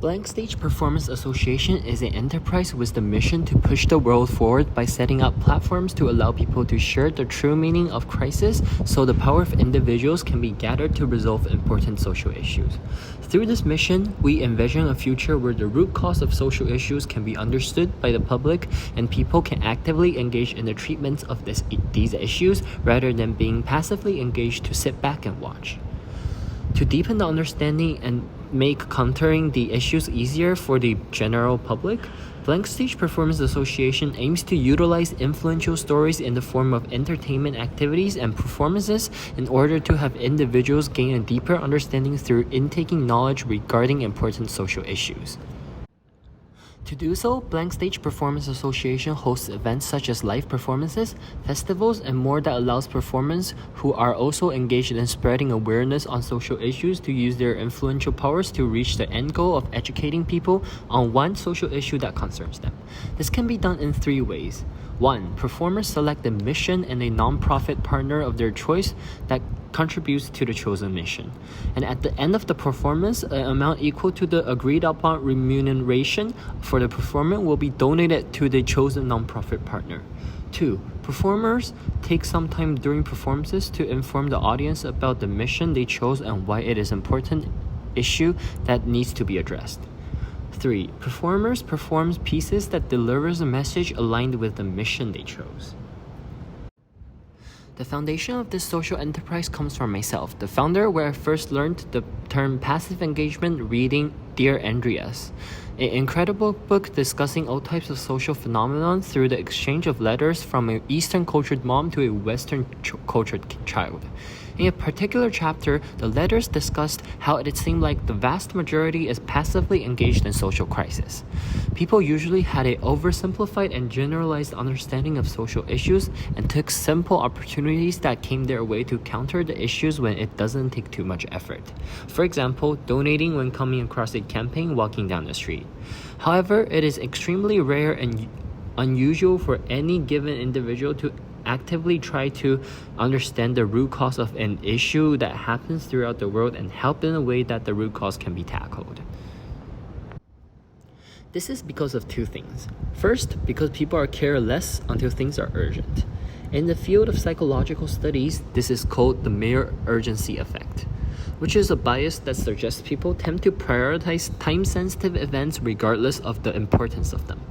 Blank Stage Performance Association is an enterprise with the mission to push the world forward by setting up platforms to allow people to share the true meaning of crisis so the power of individuals can be gathered to resolve important social issues. Through this mission, we envision a future where the root cause of social issues can be understood by the public and people can actively engage in the treatment of these issues rather than being passively engaged to sit back and watch. To deepen the understanding and make countering the issues easier for the general public, Blank Stage Performance Association aims to utilize influential stories in the form of entertainment activities and performances in order to have individuals gain a deeper understanding through intaking knowledge regarding important social issues. To do so, Blank Stage Performance Association hosts events such as live performances, festivals, and more that allows performers who are also engaged in spreading awareness on social issues to use their influential powers to reach the end goal of educating people on one social issue that concerns them. This can be done in 3 ways. 1. Performers select a mission and a non-profit partner of their choice that contributes to the chosen mission. And at the end of the performance, an amount equal to the agreed upon remuneration for the performer will be donated to the chosen non-profit partner. 2. Performers take some time during performances to inform the audience about the mission they chose and why it is an important issue that needs to be addressed. 3. Performers perform pieces that delivers a message aligned with the mission they chose. The foundation of this social enterprise comes from myself, the founder, where I first learned the term passive engagement reading Dear Andreas, an incredible book discussing all types of social phenomenon through the exchange of letters from an Eastern cultured mom to a Western cultured child. In a particular chapter, the letters discussed how it seemed like the vast majority is passively engaged in social crisis. People usually had an oversimplified and generalized understanding of social issues and took simple opportunities that came their way to counter the issues when it doesn't take too much effort. For example, donating when coming across a campaign walking down the street. However, it is extremely rare and unusual for any given individual to actively try to understand the root cause of an issue that happens throughout the world and help in a way that the root cause can be tackled. This is because of 2 things. First, because people are careless until things are urgent. In the field of psychological studies, this is called the mere urgency effect, which is a bias that suggests people tend to prioritize time-sensitive events regardless of the importance of them.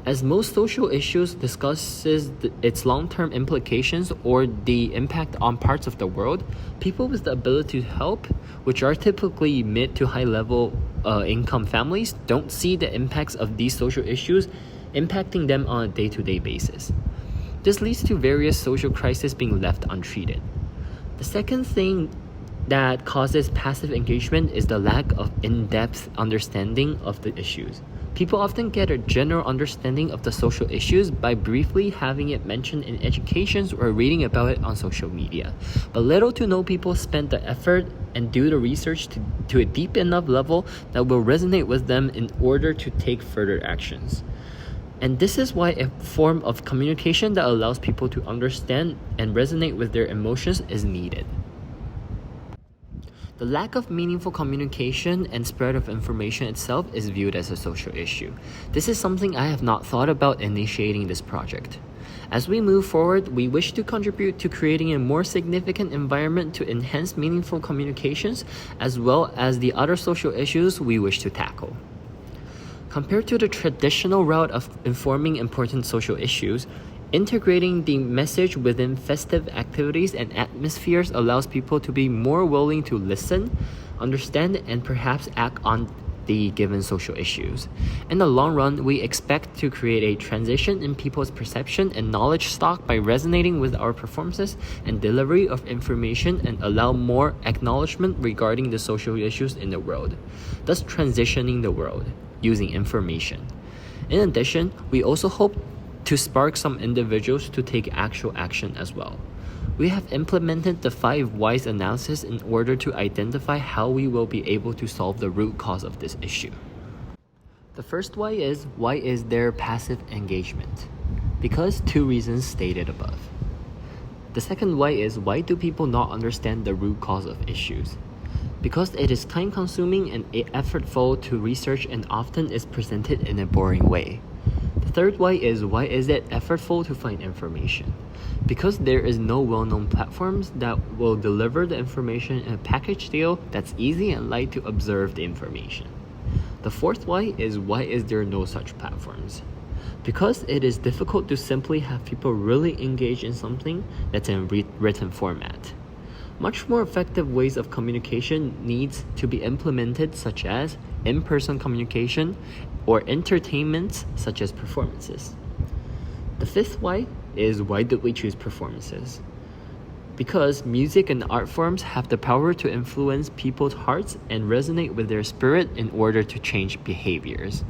As most social issues discusses its long-term implications or the impact on parts of the world, people with the ability to help, which are typically mid to high-level income families, don't see the impacts of these social issues impacting them on a day-to-day basis. This leads to various social crises being left untreated. The second thing that causes passive engagement is the lack of in-depth understanding of the issues. People often get a general understanding of the social issues by briefly having it mentioned in educations or reading about it on social media. But little to no people spend the effort and do the research to a deep enough level that will resonate with them in order to take further actions. And this is why a form of communication that allows people to understand and resonate with their emotions is needed. The lack of meaningful communication and spread of information itself is viewed as a social issue. This is something I have not thought about initiating this project. As we move forward, we wish to contribute to creating a more significant environment to enhance meaningful communications as well as the other social issues we wish to tackle. Compared to the traditional route of informing important social issues, integrating the message within festive activities and atmospheres allows people to be more willing to listen, understand, and perhaps act on the given social issues. In the long run, we expect to create a transition in people's perception and knowledge stock by resonating with our performances and delivery of information and allow more acknowledgement regarding the social issues in the world, thus transitioning the world using information. In addition, we also hope to spark some individuals to take actual action as well. We have implemented the 5 whys analysis in order to identify how we will be able to solve the root cause of this issue. The first why is there passive engagement? Because 2 reasons stated above. The second why do people not understand the root cause of issues? because it is time-consuming and effortful to research and often is presented in a boring way. The third why is it effortful to find information? Because there is no well-known platforms that will deliver the information in a package deal that's easy and light to observe the information. The fourth why is there no such platforms? Because it is difficult to simply have people really engage in something that's in written format. Much more effective ways of communication needs to be implemented, such as in-person communication or entertainment such as performances. The fifth why is why did we choose performances? Because music and art forms have the power to influence people's hearts and resonate with their spirit in order to change behaviors.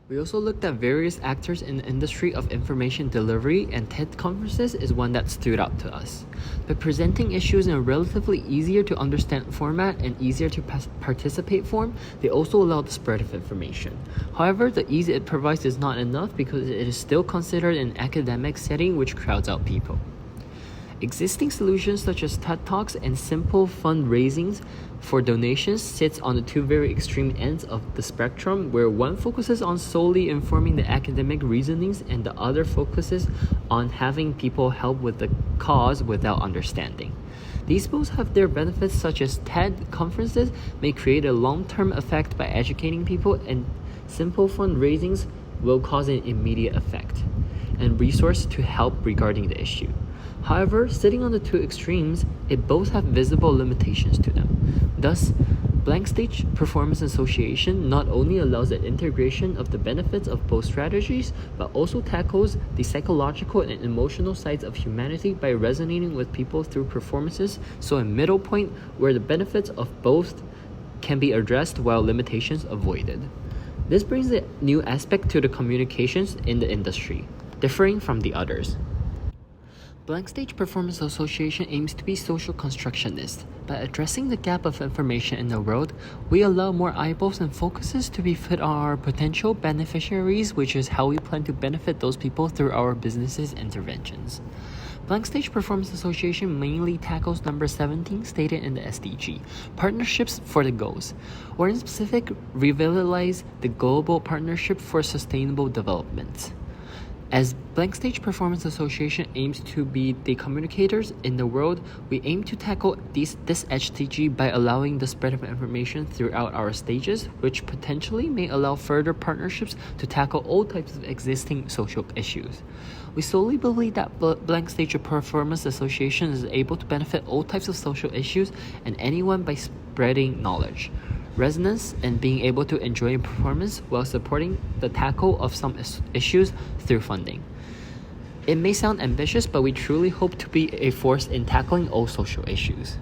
We also looked at various actors in the industry of information delivery, and TED conferences is one that stood out to us. By presenting issues in a relatively easier to understand format and easier to participate form, they also allow the spread of information. However, the ease it provides is not enough because it is still considered an academic setting which crowds out people. Existing solutions such as TED Talks and simple fundraisings for donations sits on the two very extreme ends of the spectrum, where one focuses on solely informing the academic reasonings and the other focuses on having people help with the cause without understanding. These both have their benefits, such as TED conferences may create a long-term effect by educating people, and simple fundraisings will cause an immediate effect and resource to help regarding the issue. However, sitting on the two extremes, it both have visible limitations to them. Thus, Blank Stage Performance Association not only allows the integration of the benefits of both strategies, but also tackles the psychological and emotional sides of humanity by resonating with people through performances, so a middle point where the benefits of both can be addressed while limitations avoided. This brings a new aspect to the communications in the industry, differing from the others. Blank Stage Performance Association aims to be social constructionist. By addressing the gap of information in the world, we allow more eyeballs and focuses to be put on our potential beneficiaries, which is how we plan to benefit those people through our businesses' interventions. Blank Stage Performance Association mainly tackles number 17 stated in the SDG, Partnerships for the Goals, or in specific, revitalize the Global Partnership for Sustainable Development. As Blank Stage Performance Association aims to be the communicators in the world, we aim to tackle this SDG by allowing the spread of information throughout our stages, which potentially may allow further partnerships to tackle all types of existing social issues. We solely believe that Blank Stage Performance Association is able to benefit all types of social issues and anyone by spreading knowledge, resonance, and being able to enjoy a performance while supporting the tackle of some issues through funding. It may sound ambitious, but we truly hope to be a force in tackling all social issues.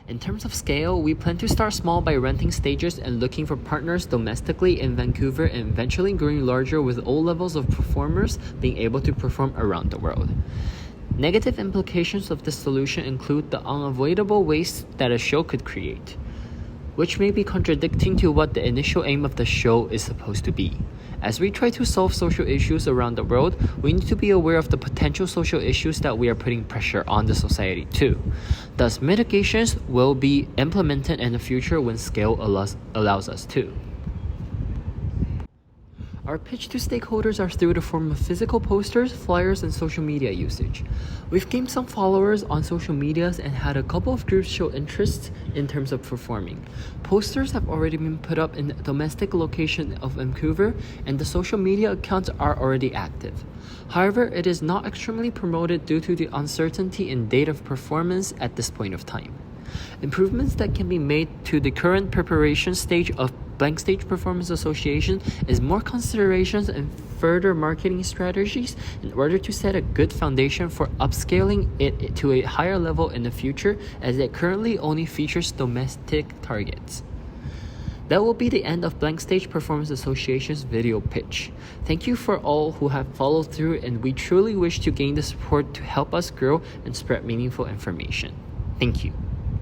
In terms of scale, we plan to start small by renting stages and looking for partners domestically in Vancouver, and eventually growing larger with all levels of performers being able to perform around the world. Negative implications of this solution include the unavoidable waste that a show could create, which may be contradicting to what the initial aim of the show is supposed to be. As we try to solve social issues around the world, we need to be aware of the potential social issues that we are putting pressure on the society too. Thus, mitigations will be implemented in the future when scale allows us to. Our pitch to stakeholders are through the form of physical posters, flyers, and social media usage. We've gained some followers on social medias and had a couple of groups show interest in terms of performing. Posters have already been put up in the domestic location of Vancouver, and the social media accounts are already active. However, it is not extremely promoted due to the uncertainty in date of performance at this point of time. Improvements that can be made to the current preparation stage of Blank Stage Performance Association is more considerations and further marketing strategies in order to set a good foundation for upscaling it to a higher level in the future, as it currently only features domestic targets. That will be the end of Blank Stage Performance Association's video pitch. Thank you for all who have followed through, and we truly wish to gain the support to help us grow and spread meaningful information. Thank you.